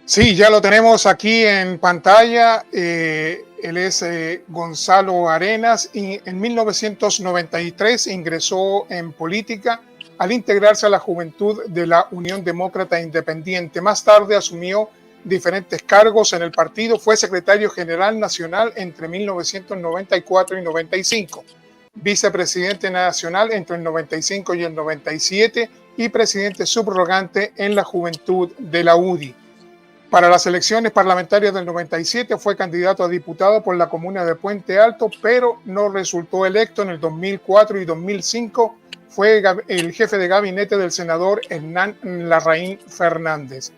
Sí, ya lo tenemos aquí en pantalla. Él es Gonzalo Arenas y en 1993 ingresó en política al integrarse a la juventud de la Unión Demócrata Independiente. Más tarde asumió diferentes cargos en el partido. Fue secretario general nacional entre 1994 y 95, vicepresidente nacional entre el 95 y el 97 y presidente subrogante en la juventud de la UDI. Para las elecciones parlamentarias del 97 fue candidato a diputado por la comuna de Puente Alto, pero no resultó electo. En el 2004 y 2005 fue el jefe de gabinete del senador Hernán Larraín Fernández.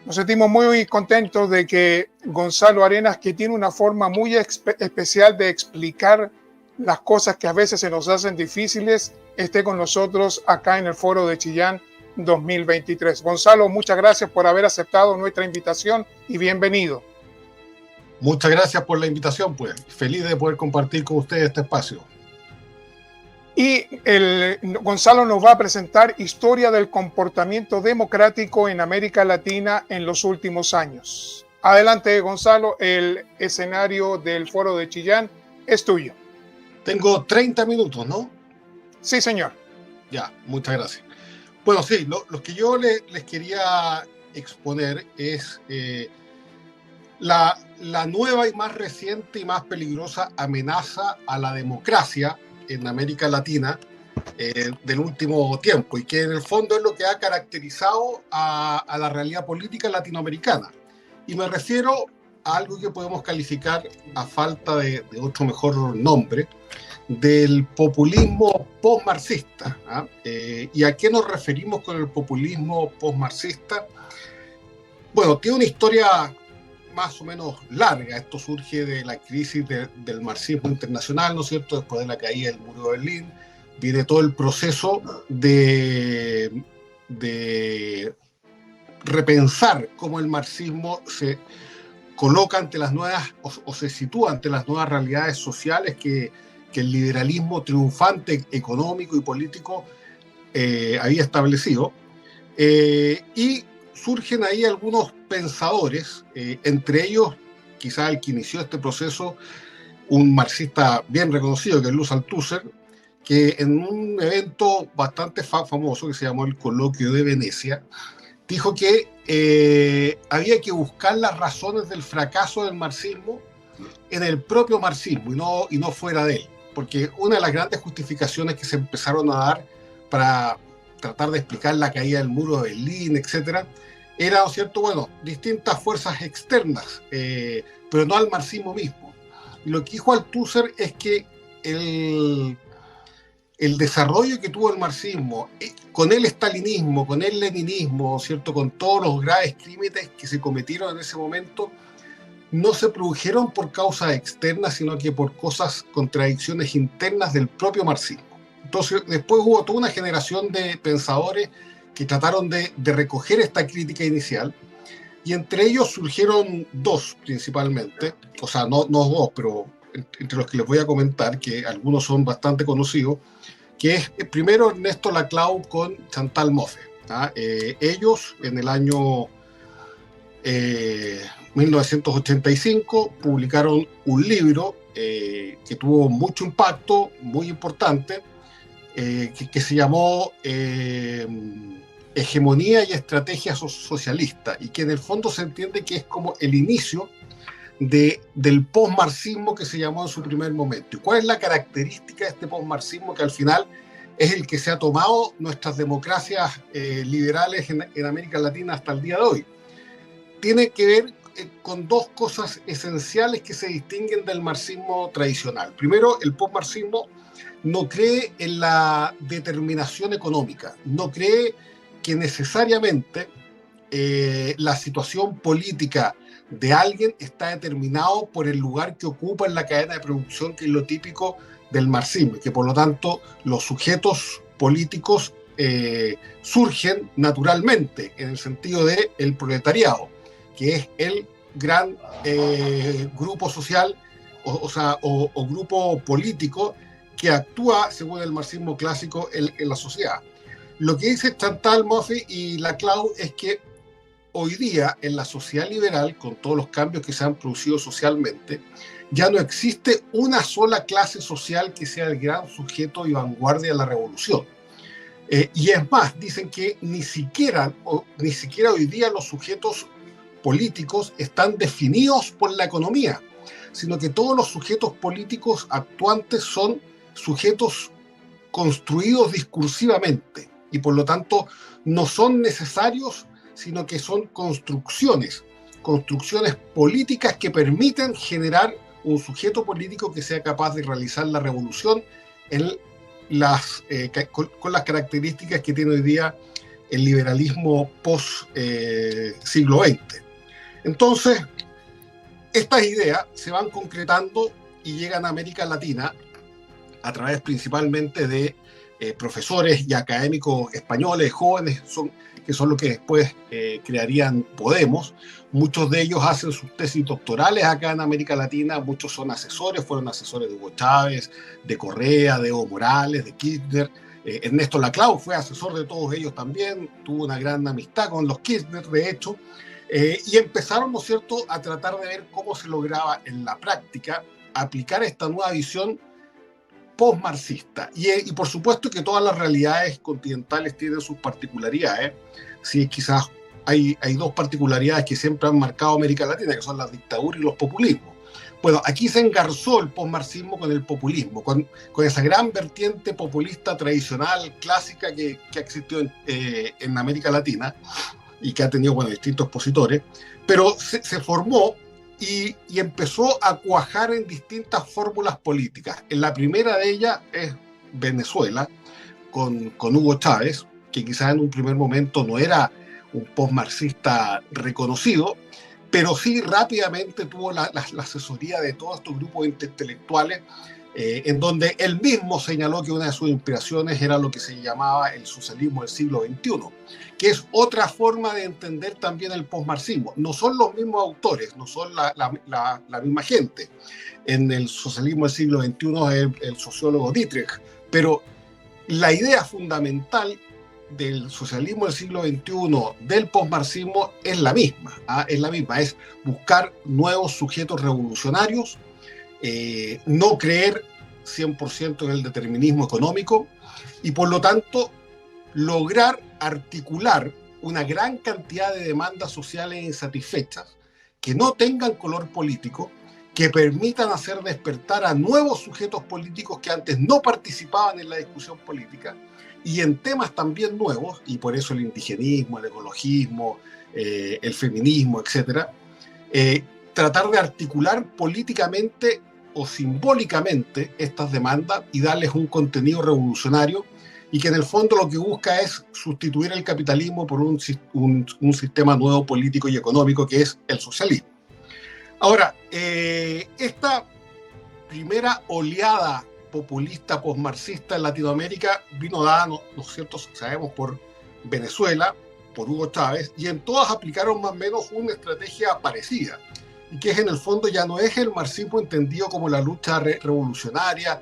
Nos sentimos muy contentos de que Gonzalo Arenas, que tiene una forma muy especial de explicar las cosas que a veces se nos hacen difíciles, esté con nosotros acá en el Foro de Chillán 2023. Gonzalo, muchas gracias por haber aceptado nuestra invitación y bienvenido. Muchas gracias por la invitación, pues. Feliz de poder compartir con ustedes este espacio. Y Gonzalo nos va a presentar historia del comportamiento democrático en América Latina en los últimos años. Adelante, Gonzalo, el escenario del Foro de Chillán es tuyo. Tengo 30 minutos, ¿no? Sí, señor. Ya, muchas gracias. Bueno, sí, lo que yo les quería exponer es la nueva y más reciente y más peligrosa amenaza a la democracia en América Latina del último tiempo, y que en el fondo es lo que ha caracterizado a la realidad política latinoamericana. Y me refiero a algo que podemos calificar, a falta de otro mejor nombre, del populismo postmarxista. ¿Y a qué nos referimos con el populismo postmarxista? Bueno, tiene una historia más o menos larga. Esto surge de la crisis del marxismo internacional, ¿no es cierto? Después de la caída del muro de Berlín, viene todo el proceso de repensar cómo el marxismo se coloca ante las nuevas, o se sitúa ante las nuevas realidades sociales que el liberalismo triunfante económico y político había establecido. Y surgen ahí algunos pensadores, entre ellos quizá el que inició este proceso, un marxista bien reconocido, que es Luz Althusser, que en un evento bastante famoso que se llamó el Coloquio de Venecia, dijo que había que buscar las razones del fracaso del marxismo en el propio marxismo y no fuera de él. Porque una de las grandes justificaciones que se empezaron a dar para tratar de explicar la caída del muro de Berlín, etcétera, era, ¿no es cierto?, bueno, distintas fuerzas externas, pero no al marxismo mismo. Y lo que dijo Althusser es que el desarrollo que tuvo el marxismo, con el estalinismo, con el leninismo, ¿cierto?, con todos los graves crímenes que se cometieron en ese momento, no se produjeron por causas externas, sino que por contradicciones internas del propio marxismo. Entonces, después hubo toda una generación de pensadores que trataron de recoger esta crítica inicial, y entre ellos surgieron dos principalmente, o sea, no dos, pero entre los que les voy a comentar, que algunos son bastante conocidos, que es primero Ernesto Laclau con Chantal Mouffe. Ellos en el año 1985 publicaron un libro que tuvo mucho impacto, muy importante, que se llamó Hegemonía y Estrategia Socialista, y que en el fondo se entiende que es como el inicio del postmarxismo que se llamó en su primer momento. ¿Y cuál es la característica de este postmarxismo, que al final es el que se ha tomado nuestras democracias liberales en América Latina hasta el día de hoy? Tiene que ver con dos cosas esenciales que se distinguen del marxismo tradicional. Primero, el postmarxismo no cree en la determinación económica, no cree que necesariamente la situación política de alguien está determinado por el lugar que ocupa en la cadena de producción, que es lo típico del marxismo, y que por lo tanto los sujetos políticos surgen naturalmente en el sentido del proletariado, que es el gran grupo social o grupo político que actúa según el marxismo clásico en la sociedad. Lo que dice Chantal Mouffe y Laclau es que hoy día en la sociedad liberal, con todos los cambios que se han producido socialmente, ya no existe una sola clase social que sea el gran sujeto y vanguardia de la revolución. Y es más, dicen que ni siquiera hoy día los sujetos políticos están definidos por la economía, sino que todos los sujetos políticos actuantes son sujetos construidos discursivamente y por lo tanto no son necesarios, sino que son construcciones políticas que permiten generar un sujeto político que sea capaz de realizar la revolución con las características que tiene hoy día el liberalismo post siglo XX. Entonces, estas ideas se van concretando y llegan a América Latina a través principalmente de profesores y académicos españoles, jóvenes, que son los que después crearían Podemos. Muchos de ellos hacen sus tesis doctorales acá en América Latina, muchos son asesores, fueron asesores de Hugo Chávez, de Correa, de Evo Morales, de Kirchner. Ernesto Laclau fue asesor de todos ellos también, tuvo una gran amistad con los Kirchner, de hecho, y empezaron, ¿no es cierto?, a tratar de ver cómo se lograba en la práctica aplicar esta nueva visión post-marxista. Y por supuesto que todas las realidades continentales tienen sus particularidades. Sí, quizás hay dos particularidades que siempre han marcado América Latina, que son la dictadura y los populismos. Bueno, aquí se engarzó el post-marxismo con el populismo, con esa gran vertiente populista tradicional, clásica, que ha existido en América Latina y que ha tenido, bueno, distintos expositores, pero se formó y empezó a cuajar en distintas fórmulas políticas. La primera de ellas es Venezuela, con Hugo Chávez, que quizás en un primer momento no era un post-marxista reconocido, pero sí rápidamente tuvo la asesoría de todos estos grupos intelectuales, en donde él mismo señaló que una de sus inspiraciones era lo que se llamaba el socialismo del siglo XXI, que es otra forma de entender también el posmarxismo. No son los mismos autores, no son la misma gente. En el socialismo del siglo XXI es el sociólogo Dietrich, pero la idea fundamental del socialismo del siglo XXI, del posmarxismo, es la misma. Es buscar nuevos sujetos revolucionarios, no creer 100% en el determinismo económico y por lo tanto lograr articular una gran cantidad de demandas sociales insatisfechas que no tengan color político, que permitan hacer despertar a nuevos sujetos políticos que antes no participaban en la discusión política y en temas también nuevos, y por eso el indigenismo, el ecologismo, el feminismo, etcétera, tratar de articular políticamente o simbólicamente estas demandas y darles un contenido revolucionario y que en el fondo lo que busca es sustituir el capitalismo por un sistema nuevo político y económico que es el socialismo. Ahora, esta primera oleada populista posmarxista en Latinoamérica vino dada, ¿no es cierto?, sabemos, por Venezuela, por Hugo Chávez, y en todas aplicaron más o menos una estrategia parecida, y que es en el fondo ya no es el marxismo entendido como la lucha revolucionaria,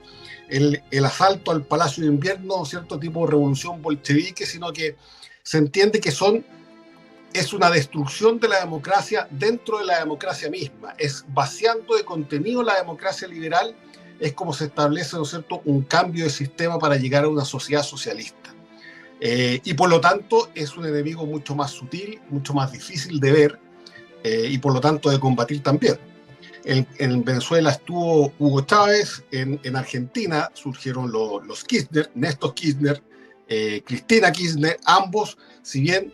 el asalto al Palacio de Invierno, cierto tipo de revolución bolchevique, sino que se entiende que es una destrucción de la democracia dentro de la democracia misma, es vaciando de contenido la democracia liberal, es como se establece, ¿no es cierto?, un cambio de sistema para llegar a una sociedad socialista. Y por lo tanto es un enemigo mucho más sutil, mucho más difícil de ver, y por lo tanto de combatir también. En Venezuela estuvo Hugo Chávez, en Argentina surgieron los Kirchner, Néstor Kirchner, Cristina Kirchner, ambos, si bien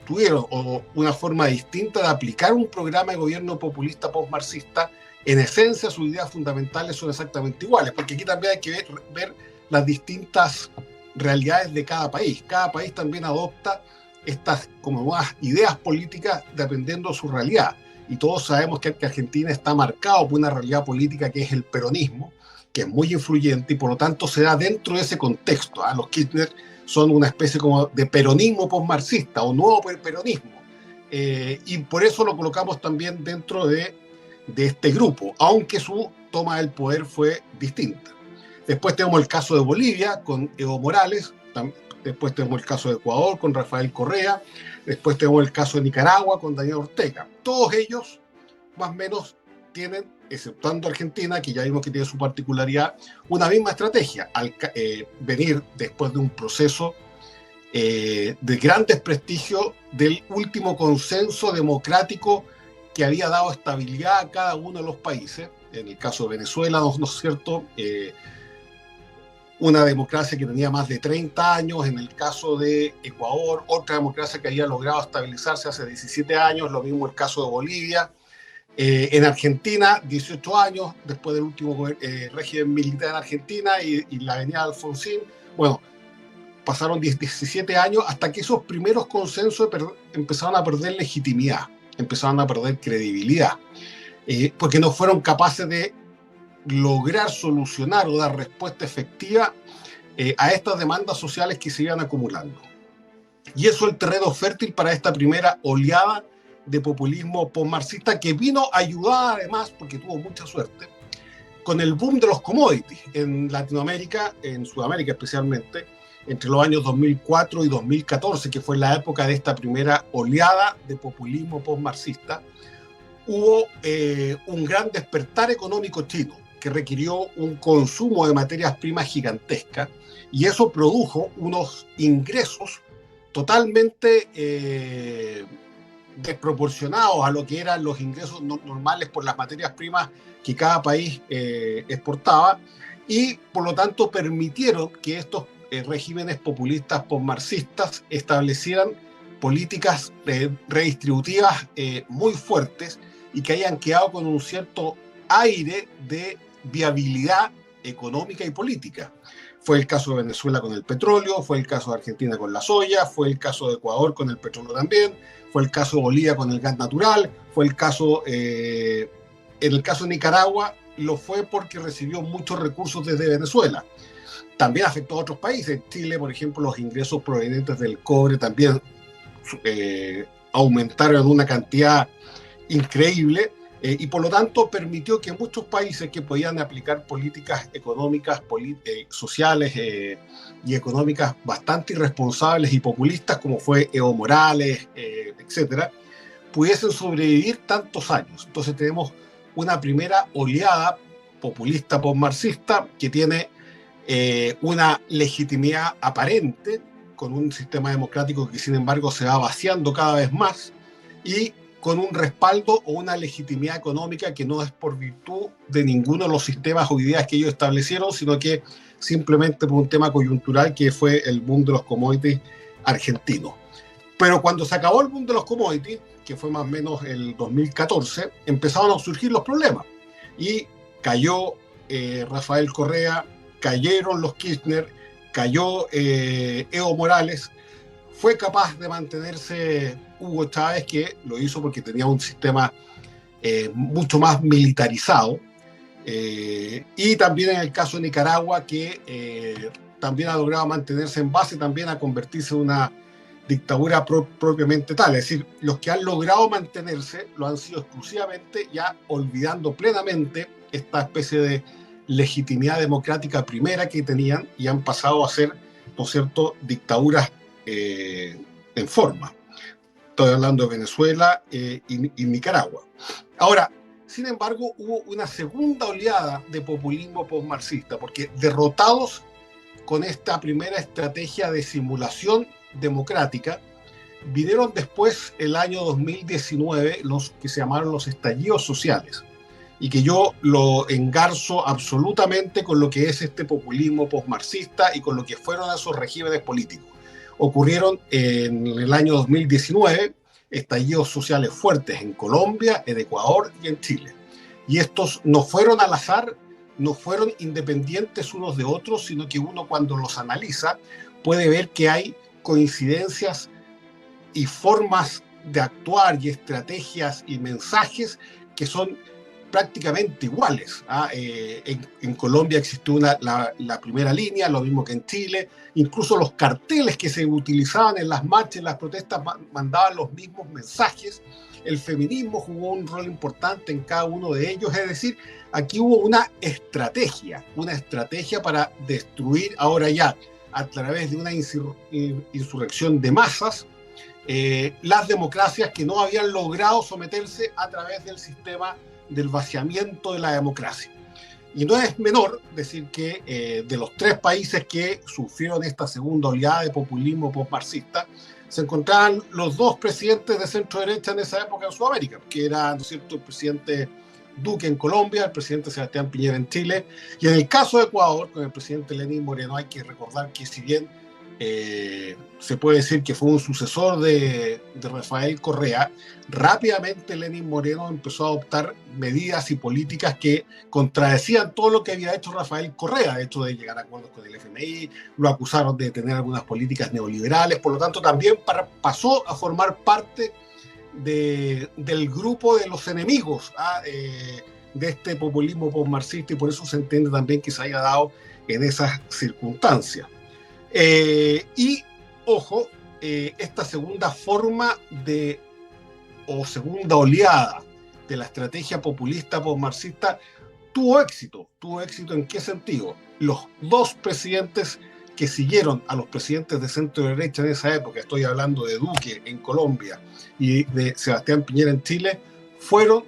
tuvieron una forma distinta de aplicar un programa de gobierno populista postmarxista, en esencia sus ideas fundamentales son exactamente iguales, porque aquí también hay que ver las distintas realidades de cada país. Cada país también adopta estas como nuevas ideas políticas dependiendo de su realidad. Y todos sabemos que Argentina está marcado por una realidad política que es el peronismo, que es muy influyente y por lo tanto se da dentro de ese contexto. Los Kirchner son una especie como de peronismo postmarxista o nuevo peronismo. Y por eso lo colocamos también dentro de este grupo, aunque su toma del poder fue distinta. Después tenemos el caso de Bolivia con Evo Morales, después tenemos el caso de Ecuador con Rafael Correa, después tenemos el caso de Nicaragua con Daniel Ortega. Todos ellos, más o menos, tienen, exceptuando Argentina, que ya vimos que tiene su particularidad, una misma estrategia, al venir después de un proceso de gran desprestigio del último consenso democrático que había dado estabilidad a cada uno de los países. En el caso de Venezuela, ¿no es cierto?, una democracia que tenía más de 30 años, en el caso de Ecuador, otra democracia que había logrado estabilizarse hace 17 años, lo mismo el caso de Bolivia. En Argentina, 18 años, después del último régimen militar en Argentina y la avenida Alfonsín. Bueno, pasaron 17 años hasta que esos primeros consensos empezaron a perder legitimidad, empezaron a perder credibilidad, porque no fueron capaces de lograr solucionar o dar respuesta efectiva a estas demandas sociales que se iban acumulando. Y eso es el terreno fértil para esta primera oleada de populismo postmarxista que vino ayudada además, porque tuvo mucha suerte, con el boom de los commodities en Latinoamérica, en Sudamérica especialmente, entre los años 2004 y 2014, que fue la época de esta primera oleada de populismo postmarxista. Hubo un gran despertar económico chino que requirió un consumo de materias primas gigantesca, y eso produjo unos ingresos totalmente desproporcionados a lo que eran los ingresos normales por las materias primas que cada país exportaba, y por lo tanto permitieron que estos regímenes populistas postmarxistas establecieran políticas redistributivas muy fuertes y que hayan quedado con un cierto aire de viabilidad económica y política. Fue el caso de Venezuela con el petróleo, fue el caso de Argentina con la soya, fue el caso de Ecuador con el petróleo también, fue el caso de Bolivia con el gas natural, fue el caso, en el caso de Nicaragua, lo fue porque recibió muchos recursos desde Venezuela. También afectó a otros países. En Chile, por ejemplo, los ingresos provenientes del cobre también aumentaron en una cantidad increíble, y por lo tanto permitió que muchos países que podían aplicar políticas económicas, sociales y económicas bastante irresponsables y populistas, como fue Evo Morales, etcétera, pudiesen sobrevivir tantos años. Entonces tenemos una primera oleada populista postmarxista que tiene una legitimidad aparente, con un sistema democrático que sin embargo se va vaciando cada vez más, y con un respaldo o una legitimidad económica que no es por virtud de ninguno de los sistemas o ideas que ellos establecieron, sino que simplemente por un tema coyuntural que fue el boom de los commodities argentinos. Pero cuando se acabó el boom de los commodities, que fue más o menos el 2014, empezaron a surgir los problemas. Y cayó Rafael Correa, cayeron los Kirchner, cayó Evo Morales. Fue capaz de mantenerse Hugo Chávez, que lo hizo porque tenía un sistema mucho más militarizado. Y también en el caso de Nicaragua, que también ha logrado mantenerse en base también a convertirse en una dictadura propiamente tal. Es decir, los que han logrado mantenerse lo han sido exclusivamente, ya olvidando plenamente esta especie de legitimidad democrática primera que tenían, y han pasado a ser, ¿no es cierto?, dictaduras en forma. Estoy hablando de Venezuela y Nicaragua. Ahora, sin embargo, hubo una segunda oleada de populismo postmarxista, porque derrotados con esta primera estrategia de simulación democrática, vinieron después, el año 2019, los que se llamaron los estallidos sociales, y que yo lo engarzo absolutamente con lo que es este populismo postmarxista y con lo que fueron esos regímenes políticos. Ocurrieron en el año 2019 estallidos sociales fuertes en Colombia, en Ecuador y en Chile. Y estos no fueron al azar, no fueron independientes unos de otros, sino que uno, cuando los analiza, puede ver que hay coincidencias y formas de actuar y estrategias y mensajes que son prácticamente iguales. En Colombia existió la primera línea, lo mismo que en Chile. Incluso los carteles que se utilizaban en las marchas, en las protestas, mandaban los mismos mensajes. El feminismo jugó un rol importante en cada uno de ellos. Es decir, aquí hubo una estrategia para destruir ahora ya, a través de una insurrección de masas, las democracias que no habían logrado someterse a través del sistema del vaciamiento de la democracia. Y no es menor decir que de los 3 países que sufrieron esta segunda oleada de populismo postmarxista, se encontraban los 2 presidentes de centro derecha en esa época en Sudamérica, que era, ¿no es cierto?, el presidente Duque en Colombia, el presidente Sebastián Piñera en Chile, y en el caso de Ecuador, con el presidente Lenín Moreno. Hay que recordar que si bien se puede decir que fue un sucesor de Rafael Correa, rápidamente Lenín Moreno empezó a adoptar medidas y políticas que contradecían todo lo que había hecho Rafael Correa, de hecho de llegar a acuerdos con el FMI, lo acusaron de tener algunas políticas neoliberales, por lo tanto también pasó a formar parte del grupo de los enemigos de este populismo postmarxista, y por eso se entiende también que se haya dado en esas circunstancias. Y, ojo, esta segunda forma o segunda oleada de la estrategia populista postmarxista tuvo éxito. ¿Tuvo éxito en qué sentido? Los 2 presidentes que siguieron a los presidentes de centro derecha en esa época, estoy hablando de Duque en Colombia y de Sebastián Piñera en Chile, fueron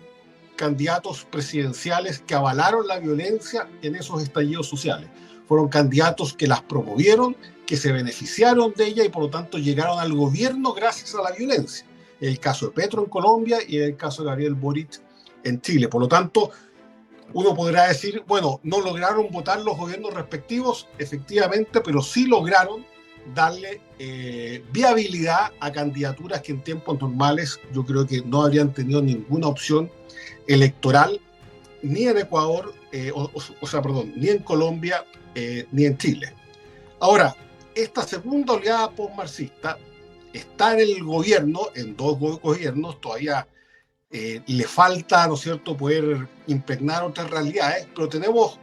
candidatos presidenciales que avalaron la violencia en esos estallidos sociales. Fueron candidatos que las promovieron, que se beneficiaron de ella y por lo tanto llegaron al gobierno gracias a la violencia. En el caso de Petro en Colombia y en el caso de Gabriel Boric en Chile. Por lo tanto, uno podrá decir, bueno, no lograron votar los gobiernos respectivos, efectivamente, pero sí lograron darle viabilidad a candidaturas que en tiempos normales yo creo que no habrían tenido ninguna opción electoral, ni en Ecuador, ni en Colombia, ni en Chile. Ahora, esta segunda oleada postmarxista está en el gobierno, en 2 gobiernos, todavía le falta, ¿no es cierto?, poder impregnar otras realidades, pero tenemos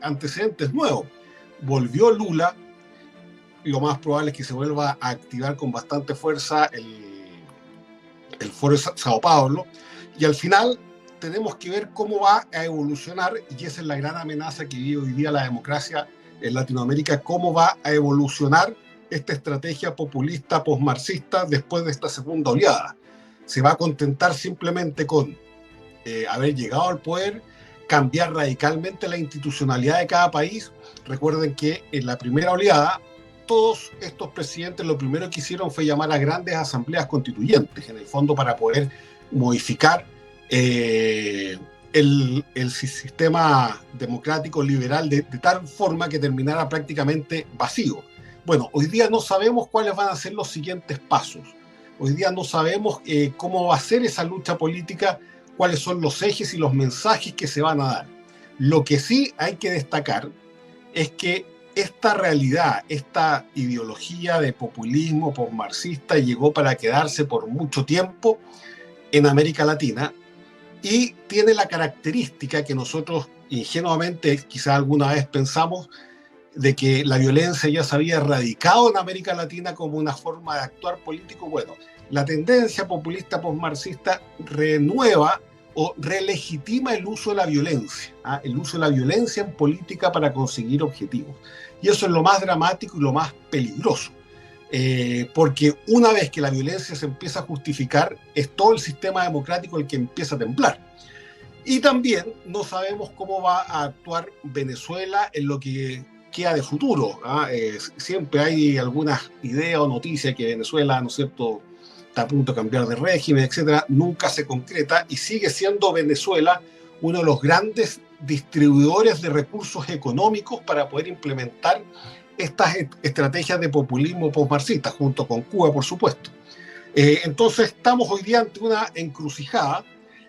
antecedentes nuevos. Volvió Lula, y lo más probable es que se vuelva a activar con bastante fuerza el Foro de Sao Paulo, y al final tenemos que ver cómo va a evolucionar, y esa es la gran amenaza que vive hoy día la democracia en Latinoamérica, cómo va a evolucionar esta estrategia populista postmarxista después de esta segunda oleada. Se va a contentar simplemente con haber llegado al poder, cambiar radicalmente la institucionalidad de cada país. Recuerden que en la primera oleada todos estos presidentes lo primero que hicieron fue llamar a grandes asambleas constituyentes, en el fondo para poder modificar el sistema democrático liberal de tal forma que terminara prácticamente vacío. Bueno, hoy día no sabemos cuáles van a ser los siguientes pasos. Hoy día no sabemos cómo va a ser esa lucha política, cuáles son los ejes y los mensajes que se van a dar. Lo que sí hay que destacar es que esta realidad, esta ideología de populismo postmarxista llegó para quedarse por mucho tiempo en América Latina, y tiene la característica que nosotros ingenuamente quizá alguna vez pensamos de que la violencia ya se había erradicado en América Latina como una forma de actuar político. Bueno, la tendencia populista postmarxista renueva o relegitima el uso de la violencia, el uso de la violencia en política para conseguir objetivos. Y eso es lo más dramático y lo más peligroso. Porque una vez que la violencia se empieza a justificar, es todo el sistema democrático el que empieza a temblar. Y también no sabemos cómo va a actuar Venezuela en lo que queda de futuro. Siempre hay algunas ideas o noticias que Venezuela, ¿no es cierto?, está a punto de cambiar de régimen, etcétera. Nunca se concreta y sigue siendo Venezuela uno de los grandes distribuidores de recursos económicos para poder implementar estas estrategias de populismo postmarxista, junto con Cuba, por supuesto. Entonces, estamos hoy día ante una encrucijada.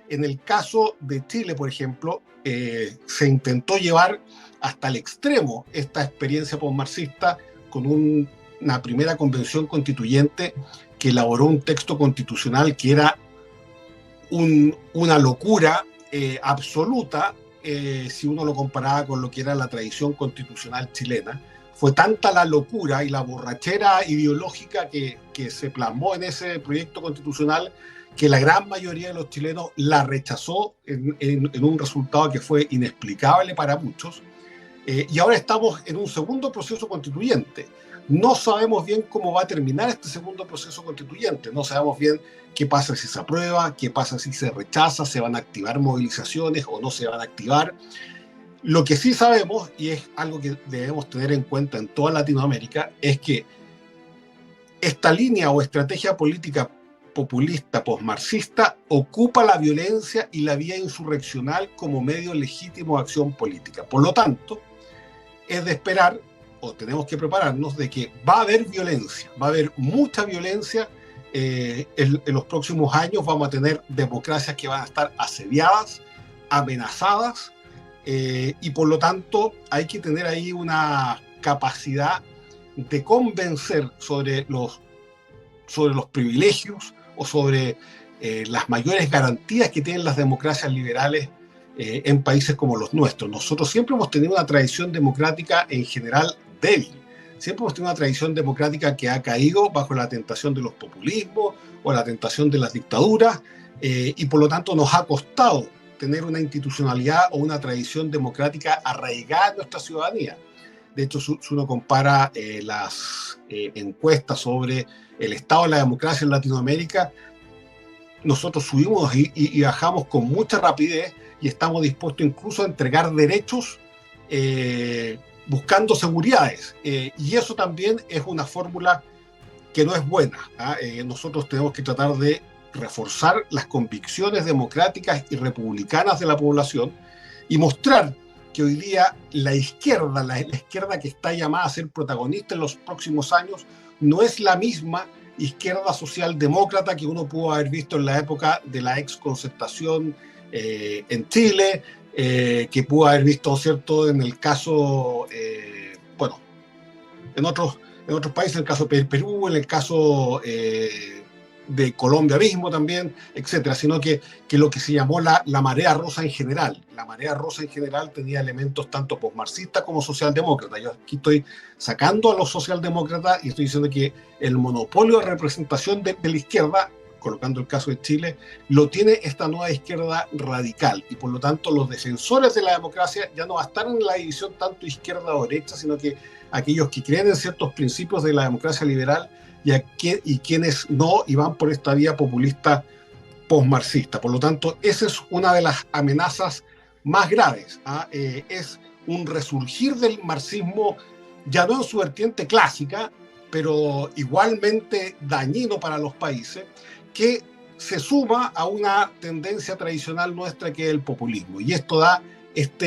En el caso de Chile, por ejemplo, se intentó llevar hasta el extremo esta experiencia postmarxista con una primera convención constituyente que elaboró un texto constitucional que era una locura, absoluta, si uno lo comparaba con lo que era la tradición constitucional chilena. Fue tanta la locura y la borrachera ideológica que se plasmó en ese proyecto constitucional que la gran mayoría de los chilenos la rechazó en un resultado que fue inexplicable para muchos. Y ahora estamos en un segundo proceso constituyente. No sabemos bien cómo va a terminar este segundo proceso constituyente. No sabemos bien qué pasa si se aprueba, qué pasa si se rechaza, se van a activar movilizaciones o no se van a activar. Lo que sí sabemos, y es algo que debemos tener en cuenta en toda Latinoamérica, es que esta línea o estrategia política populista posmarxista ocupa la violencia y la vía insurreccional como medio legítimo de acción política. Por lo tanto, es de esperar, o tenemos que prepararnos, de que va a haber violencia, va a haber mucha violencia. En los próximos años vamos a tener democracias que van a estar asediadas, amenazadas, y por lo tanto hay que tener ahí una capacidad de convencer sobre los privilegios o sobre las mayores garantías que tienen las democracias liberales en países como los nuestros. Nosotros siempre hemos tenido una tradición democrática en general débil. Siempre hemos tenido una tradición democrática que ha caído bajo la tentación de los populismos o la tentación de las dictaduras, y por lo tanto nos ha costado tener una institucionalidad o una tradición democrática arraigada en nuestra ciudadanía. De hecho, si uno compara las encuestas sobre el estado de la democracia en Latinoamérica, nosotros subimos y bajamos con mucha rapidez y estamos dispuestos incluso a entregar derechos buscando seguridades. Y eso también es una fórmula que no es buena. Nosotros tenemos que tratar de reforzar las convicciones democráticas y republicanas de la población y mostrar que hoy día la izquierda que está llamada a ser protagonista en los próximos años, no es la misma izquierda socialdemócrata que uno pudo haber visto en la época de la exconcertación en Chile, que pudo haber visto, ¿cierto?, en el caso, bueno, en otros países, en el caso de Perú, en el caso de Colombia mismo también, etcétera, sino que lo que se llamó la marea rosa en general. La marea rosa en general tenía elementos tanto posmarxistas como socialdemócratas. Yo aquí estoy sacando a los socialdemócratas y estoy diciendo que el monopolio de representación de la izquierda, colocando el caso de Chile, lo tiene esta nueva izquierda radical, y por lo tanto los defensores de la democracia ya no van a estar en la división tanto izquierda o derecha, sino que aquellos que creen en ciertos principios de la democracia liberal y quienes no, y van por esta vía populista posmarxista. Por lo tanto, esa es una de las amenazas más graves. Es un resurgir del marxismo, ya no en su vertiente clásica, pero igualmente dañino para los países, que se suma a una tendencia tradicional nuestra que es el populismo. Y esto da esta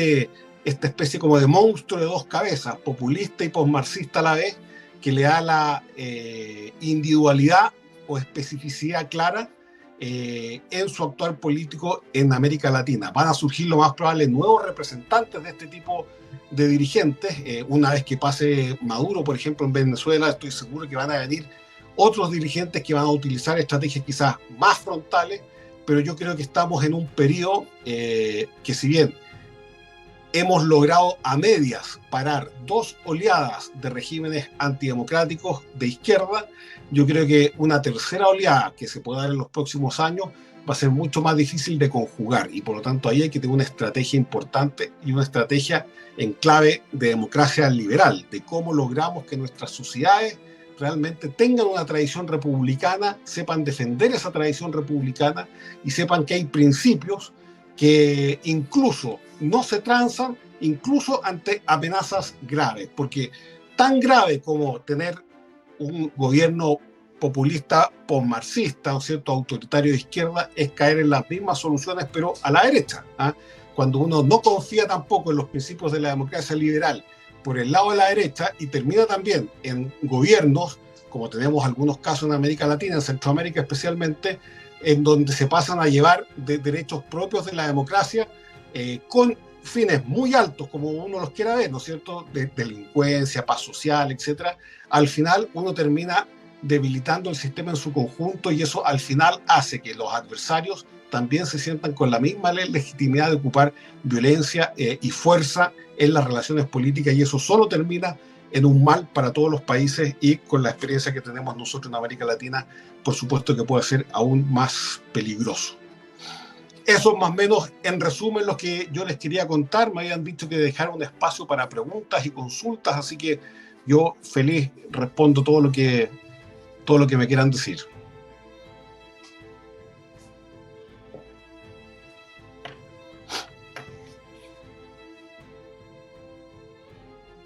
especie como de monstruo de dos cabezas, populista y posmarxista a la vez, que le da la individualidad o especificidad clara en su actuar político en América Latina. Van a surgir lo más probable nuevos representantes de este tipo de dirigentes. Una vez que pase Maduro, por ejemplo, en Venezuela, estoy seguro que van a venir otros dirigentes que van a utilizar estrategias quizás más frontales, pero yo creo que estamos en un periodo que, si bien hemos logrado a medias parar dos oleadas de regímenes antidemocráticos de izquierda, yo creo que una tercera oleada que se pueda dar en los próximos años va a ser mucho más difícil de conjugar, y por lo tanto ahí hay que tener una estrategia importante y una estrategia en clave de democracia liberal, de cómo logramos que nuestras sociedades realmente tengan una tradición republicana, sepan defender esa tradición republicana y sepan que hay principios que incluso no se transan, incluso ante amenazas graves, porque tan grave como tener un gobierno populista posmarxista, ¿no es cierto?, autoritario de izquierda, es caer en las mismas soluciones, pero a la derecha. Cuando uno no confía tampoco en los principios de la democracia liberal por el lado de la derecha y termina también en gobiernos, como tenemos algunos casos en América Latina, en Centroamérica especialmente, en donde se pasan a llevar de derechos propios de la democracia con fines muy altos, como uno los quiera ver, ¿no es cierto?, de delincuencia, paz social, etcétera. Al final uno termina debilitando el sistema en su conjunto, y eso al final hace que los adversarios también se sientan con la misma legitimidad de ocupar violencia y fuerza en las relaciones políticas, y eso solo termina en un mal para todos los países, y con la experiencia que tenemos nosotros en América Latina, por supuesto que puede ser aún más peligroso. Eso más o menos en resumen lo que yo les quería contar. Me habían dicho que dejara un espacio para preguntas y consultas, así que yo feliz respondo todo lo que me quieran decir.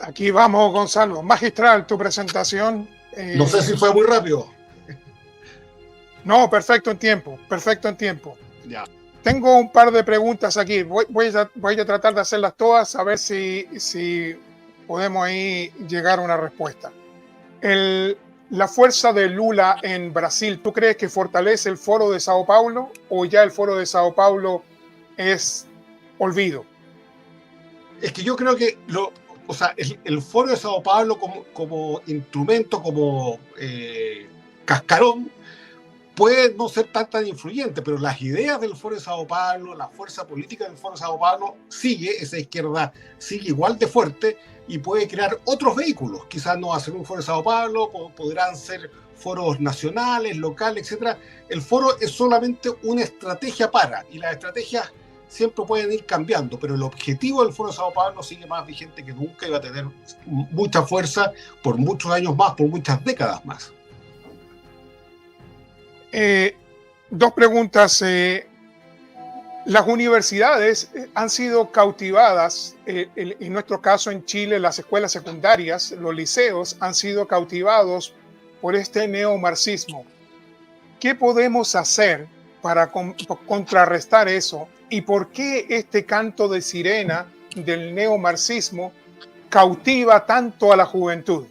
Aquí vamos, Gonzalo. Magistral tu presentación. No sé si fue muy rápido. No, perfecto en tiempo, perfecto en tiempo. Ya. Tengo un par de preguntas aquí. Voy a tratar de hacerlas todas, a ver si podemos ahí llegar a una respuesta. La fuerza de Lula en Brasil, ¿tú crees que fortalece el Foro de Sao Paulo o ya el Foro de Sao Paulo es olvido? Es que yo creo que el Foro de Sao Paulo como instrumento, como cascarón, puede no ser tan influyente, pero las ideas del Foro de Sao Paulo, la fuerza política del Foro de Sao Paulo esa izquierda sigue igual de fuerte y puede crear otros vehículos. Quizás no va a ser un Foro de Sao Paulo, podrán ser foros nacionales, locales, etc. El foro es solamente una estrategia y las estrategias siempre pueden ir cambiando, pero el objetivo del Foro de Sao Paulo sigue más vigente que nunca y va a tener mucha fuerza por muchos años más, por muchas décadas más. Dos preguntas. Las universidades han sido cautivadas, en nuestro caso en Chile, las escuelas secundarias, los liceos han sido cautivados por este neomarxismo. ¿Qué podemos hacer para contrarrestar eso? ¿Y por qué este canto de sirena del neomarxismo cautiva tanto a la juventud?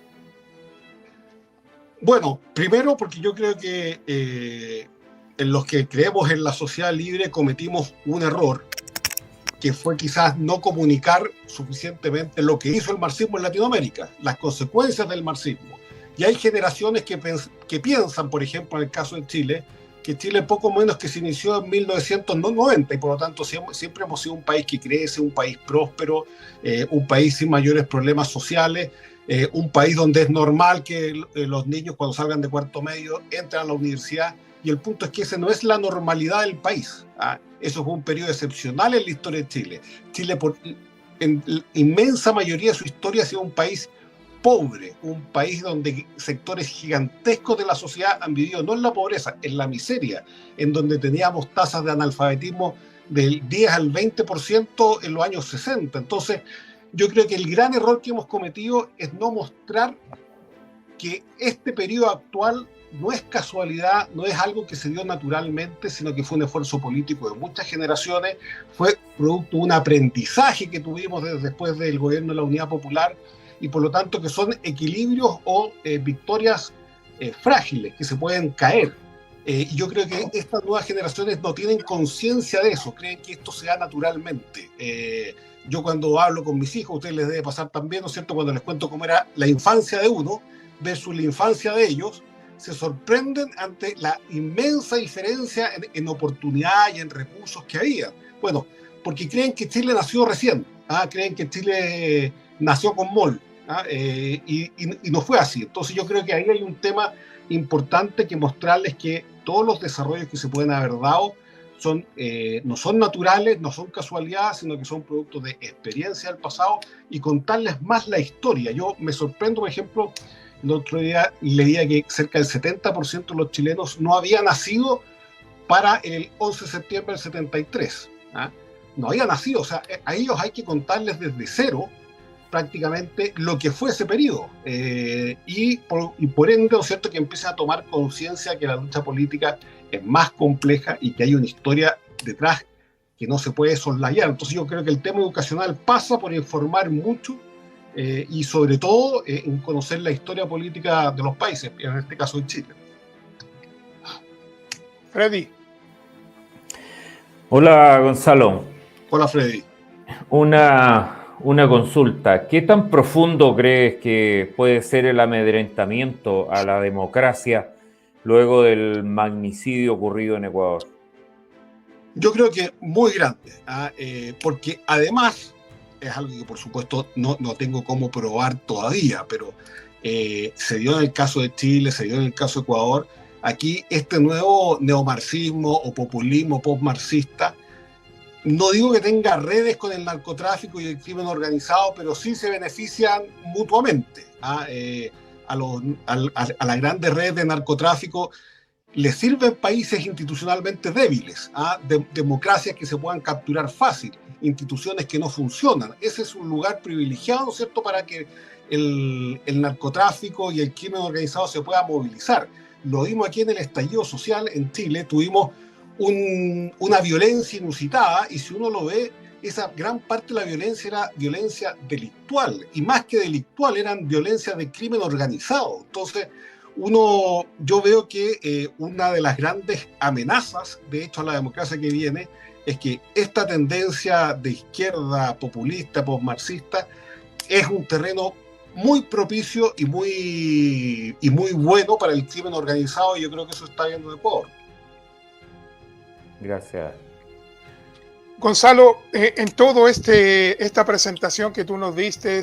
Bueno, primero porque yo creo que en los que creemos en la sociedad libre cometimos un error, que fue quizás no comunicar suficientemente lo que hizo el marxismo en Latinoamérica, las consecuencias del marxismo. Y hay generaciones que piensan, por ejemplo, en el caso de Chile, que Chile poco menos que se inició en 1990 y por lo tanto siempre hemos sido un país que crece, un país próspero, un país sin mayores problemas sociales, un país donde es normal que los niños cuando salgan de cuarto medio entren a la universidad. Y el punto es que esa no es la normalidad del país. Eso fue un periodo excepcional en la historia de Chile. Chile, en la inmensa mayoría de su historia, ha sido un país pobre, un país donde sectores gigantescos de la sociedad han vivido no en la pobreza, en la miseria, en donde teníamos tasas de analfabetismo del 10 al 20% en los años 60. Entonces, yo creo que el gran error que hemos cometido es no mostrar que este periodo actual no es casualidad, no es algo que se dio naturalmente, sino que fue un esfuerzo político de muchas generaciones, fue producto de un aprendizaje que tuvimos después del gobierno de la Unidad Popular, y por lo tanto que son equilibrios o victorias frágiles, que se pueden caer. Y yo creo que estas nuevas generaciones no tienen conciencia de eso, creen que esto se da naturalmente. Yo cuando hablo con mis hijos, a ustedes les debe pasar también, ¿no es cierto?, cuando les cuento cómo era la infancia de uno versus la infancia de ellos, se sorprenden ante la inmensa diferencia en oportunidad y en recursos que había. Bueno, porque creen que Chile nació recién, creen que Chile nació con MOL, y no fue así. Entonces yo creo que ahí hay un tema importante que mostrarles que todos los desarrollos que se pueden haber dado no son naturales, no son casualidades, sino que son productos de experiencia del pasado, y contarles más la historia. Yo me sorprendo, por ejemplo, el otro día leía que cerca del 70% de los chilenos no había nacido para el 11 de septiembre del 73. No había nacido, o sea, a ellos hay que contarles desde cero prácticamente lo que fue ese periodo. Y por ende, ¿no es cierto?, que empiezan a tomar conciencia que la lucha política es más compleja y que hay una historia detrás que no se puede soslayar. Entonces yo creo que el tema educacional pasa por informar mucho, y sobre todo en conocer la historia política de los países, en este caso de Chile. Freddy. Hola, Gonzalo. Hola, Freddy. Una consulta. ¿Qué tan profundo crees que puede ser el amedrentamiento a la democracia luego del magnicidio ocurrido en Ecuador? Yo creo que muy grande, porque además, es algo que por supuesto no tengo cómo probar todavía, pero se dio en el caso de Chile, se dio en el caso de Ecuador. Aquí este nuevo neomarxismo o populismo postmarxista, no digo que tenga redes con el narcotráfico y el crimen organizado, pero sí se benefician mutuamente. A las grandes redes de narcotráfico les sirven países institucionalmente débiles, democracias que se puedan capturar fácil, instituciones que no funcionan. Ese es un lugar privilegiado, ¿no es cierto?, para que el narcotráfico y el crimen organizado se pueda movilizar. Lo vimos aquí en el estallido social en Chile, tuvimos una violencia inusitada, y si uno lo ve, esa gran parte de la violencia era violencia delictual, y más que delictual, eran violencia de crimen organizado. Entonces, yo veo que una de las grandes amenazas, de hecho, a la democracia que viene, es que esta tendencia de izquierda populista, postmarxista, es un terreno muy propicio y muy bueno para el crimen organizado, y yo creo que eso está viendo en Ecuador. Gracias. Gonzalo, en todo esta presentación que tú nos diste,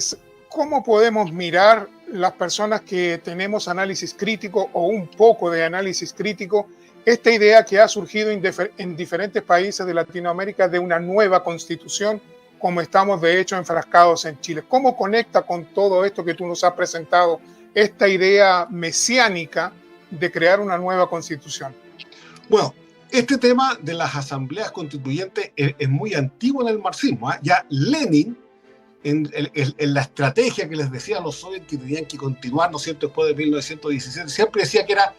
¿cómo podemos mirar las personas que tenemos análisis crítico o un poco de análisis crítico esta idea que ha surgido en diferentes países de Latinoamérica de una nueva constitución, como estamos de hecho enfrascados en Chile? ¿Cómo conecta con todo esto que tú nos has presentado esta idea mesiánica de crear una nueva constitución? Bueno, este tema de las asambleas constituyentes es muy antiguo en el marxismo. Ya Lenin, en la estrategia que les decía a los soviets que tenían que continuar, ¿no es cierto?, después de 1917, siempre decía que era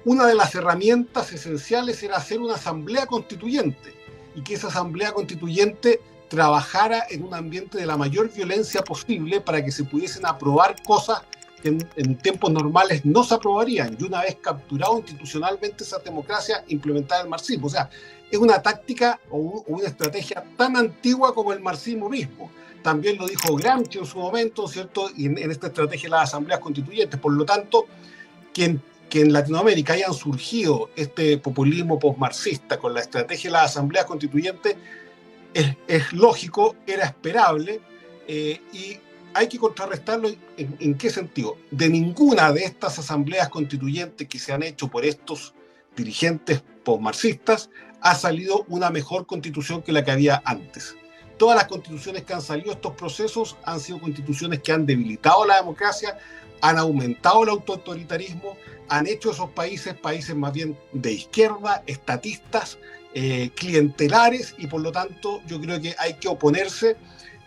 una de las herramientas esenciales era hacer una asamblea constituyente, y que esa asamblea constituyente trabajara en un ambiente de la mayor violencia posible para que se pudiesen aprobar cosas que en tiempos normales no se aprobarían, y una vez capturado institucionalmente esa democracia, implementada el marxismo. O sea, es una táctica o una estrategia tan antigua como el marxismo mismo. También lo dijo Gramsci en su momento, ¿cierto?, y en esta estrategia de las asambleas constituyentes. Por lo tanto, que en Latinoamérica hayan surgido este populismo postmarxista con la estrategia de las asambleas constituyentes es lógico, era esperable, y hay que contrarrestarlo. ¿En qué sentido? De ninguna de estas asambleas constituyentes que se han hecho por estos dirigentes postmarxistas ha salido una mejor constitución que la que había antes. Todas las constituciones que han salido de estos procesos han sido constituciones que han debilitado la democracia, han aumentado el autoritarismo, han hecho esos países más bien de izquierda, estatistas, clientelares, y por lo tanto yo creo que hay que oponerse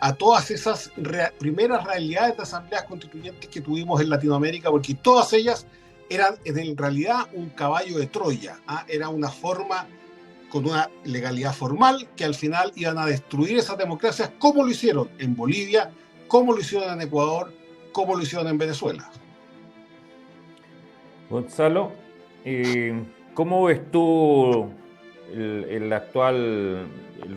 a todas esas primeras realidades de asambleas constituyentes que tuvimos en Latinoamérica, porque todas ellas eran en realidad un caballo de Troya, era una forma con una legalidad formal que al final iban a destruir esas democracias, como lo hicieron en Bolivia, como lo hicieron en Ecuador, como lo hicieron en Venezuela. Gonzalo, ¿cómo ves tú el actual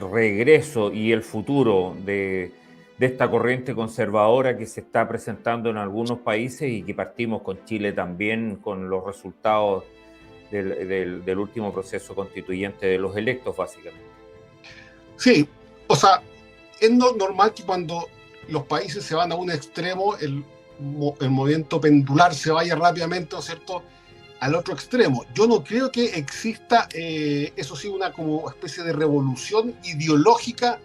regreso y el futuro de esta corriente conservadora que se está presentando en algunos países, y que partimos con Chile también con los resultados del último proceso constituyente de los electos, básicamente? Sí, o sea, es normal que cuando los países se van a un extremo, el movimiento pendular se vaya rápidamente, ¿no es cierto?, al otro extremo. Yo no creo que exista, eso sí, una como especie de revolución ideológica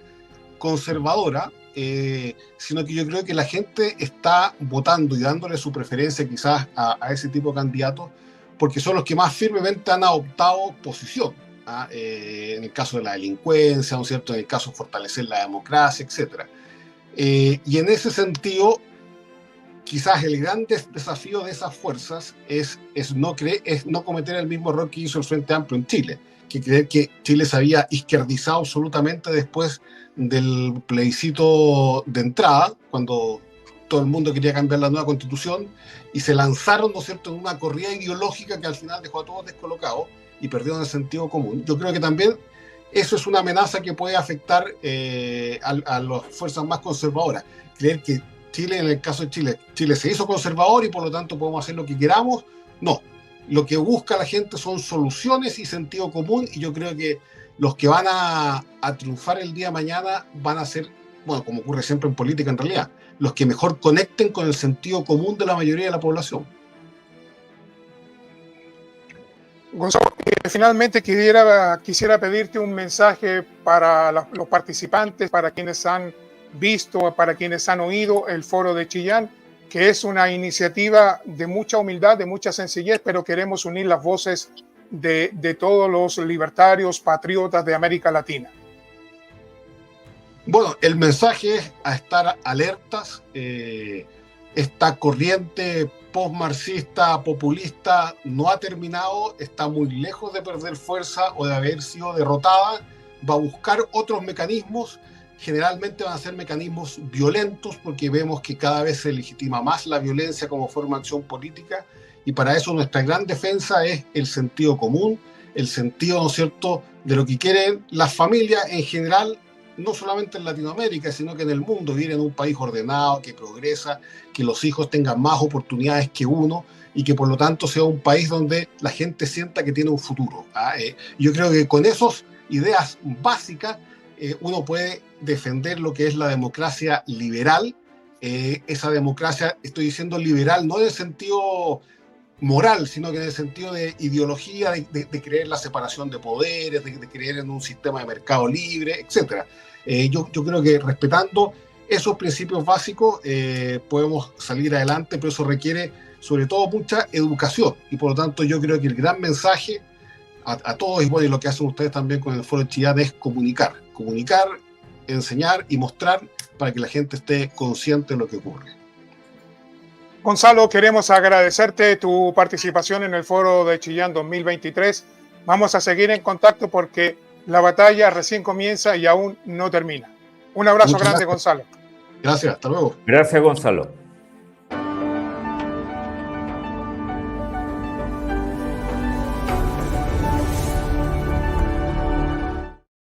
conservadora, sino que yo creo que la gente está votando y dándole su preferencia quizás a ese tipo de candidatos porque son los que más firmemente han adoptado posición, en el caso de la delincuencia, ¿no es cierto?, en el caso de fortalecer la democracia, etc. Y en ese sentido, quizás el gran desafío de esas fuerzas es no cometer el mismo error que hizo el Frente Amplio en Chile, que creer que Chile se había izquierdizado absolutamente después del plebiscito de entrada, cuando todo el mundo quería cambiar la nueva constitución, y se lanzaron, ¿no es cierto?, en una corrida ideológica que al final dejó a todos descolocados y perdieron el sentido común. Yo creo que también eso es una amenaza que puede afectar a las fuerzas más conservadoras. Creer que Chile, en el caso de Chile se hizo conservador y por lo tanto podemos hacer lo que queramos. No, lo que busca la gente son soluciones y sentido común, y yo creo que los que van a triunfar el día de mañana van a ser, bueno, como ocurre siempre en política en realidad, los que mejor conecten con el sentido común de la mayoría de la población. Gonzalo, finalmente quisiera pedirte un mensaje para los participantes, para quienes han visto, para quienes han oído el Foro de Chillán, que es una iniciativa de mucha humildad, de mucha sencillez, pero queremos unir las voces de todos los libertarios, patriotas de América Latina. Bueno, el mensaje es a estar alertas. Esta corriente postmarxista, populista, no ha terminado, está muy lejos de perder fuerza o de haber sido derrotada. Va a buscar otros mecanismos. Generalmente van a ser mecanismos violentos porque vemos que cada vez se legitima más la violencia como forma de acción política, y para eso nuestra gran defensa es el sentido común, el sentido, ¿no es cierto?, de lo que quieren las familias en general, no solamente en Latinoamérica, sino que en el mundo, vivir en un país ordenado, que progresa, que los hijos tengan más oportunidades que uno y que por lo tanto sea un país donde la gente sienta que tiene un futuro. Yo creo que con esas ideas básicas uno puede defender lo que es la democracia liberal. Esa democracia, estoy diciendo liberal, no en el sentido moral, sino que en el sentido de ideología, de creer en la separación de poderes, de creer en un sistema de mercado libre, etc. Yo creo que respetando esos principios básicos podemos salir adelante, pero eso requiere sobre todo mucha educación, y por lo tanto yo creo que el gran mensaje a todos, y bueno, y lo que hacen ustedes también con el Foro de Chillán, es comunicar, enseñar y mostrar para que la gente esté consciente de lo que ocurre. Gonzalo, queremos agradecerte tu participación en el Foro de Chillán 2023. Vamos a seguir en contacto porque la batalla recién comienza y aún no termina. Un abrazo grande, Gonzalo. Gracias, hasta luego. Gracias, Gonzalo.